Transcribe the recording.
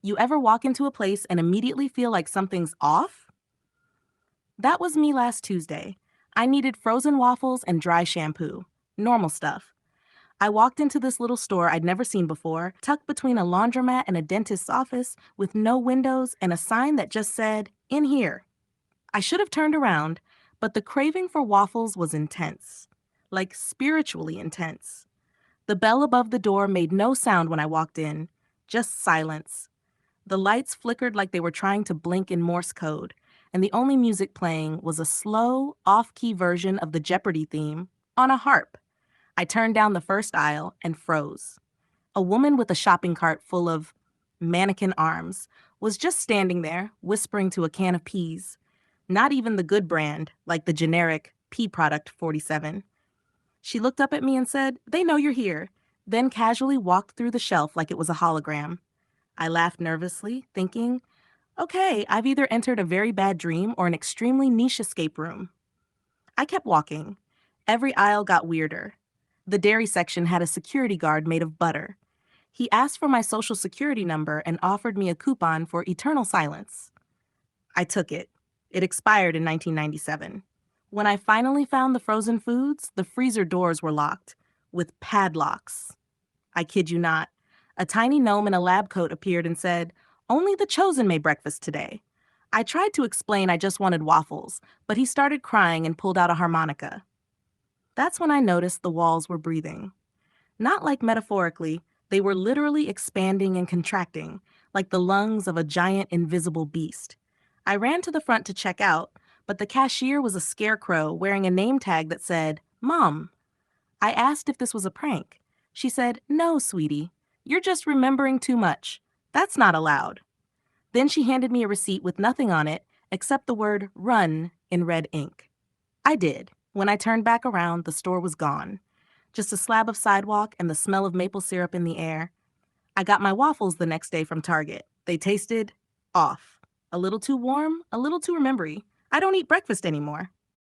You ever walk into a place and immediately feel like something's off? That was me last Tuesday. I needed frozen waffles and dry shampoo. Normal stuff. I walked into this little store I'd never seen before, tucked between a laundromat and a dentist's office, with no windows and a sign that just said, "In here." I should have turned around, but the craving for waffles was intense. Like spiritually intense. The bell above the door made no sound when I walked in, just silence. The lights flickered like they were trying to blink in Morse code, and the only music playing was a slow, off key version of the Jeopardy theme on a harp. I turned down the first aisle and froze. A woman with a shopping cart full of mannequin arms was just standing there, whispering to a can of peas. Not even the good brand, like the generic Pea Product 47. She looked up at me and said, "They know you're here," then casually walked through the shelf like it was a hologram. I laughed nervously, thinking, okay, I've either entered a very bad dream or an extremely niche escape room. I kept walking. Every aisle got weirder. The dairy section had a security guard made of butter. He asked for my social security number and offered me a coupon for eternal silence. I took it. It expired in 1997. When I finally found the frozen foods, the freezer doors were locked, with padlocks. I kid you not. A tiny gnome in a lab coat appeared and said, "Only the chosen may breakfast today." I tried to explain I just wanted waffles, but he started crying and pulled out a harmonica. That's when I noticed the walls were breathing. Not like metaphorically, they were literally expanding and contracting, like the lungs of a giant invisible beast. I ran to the front to check out, but the cashier was a scarecrow wearing a name tag that said, "Mom." I asked if this was a prank. She said, "No, sweetie. You're just remembering too much. That's not allowed." Then she handed me a receipt with nothing on it except the word "run" in red ink. I did. When I turned back around, the store was gone. Just a slab of sidewalk and the smell of maple syrup in the air. I got my waffles the next day from Target. They tasted off. A little too warm, a little too remembery. I don't eat breakfast anymore.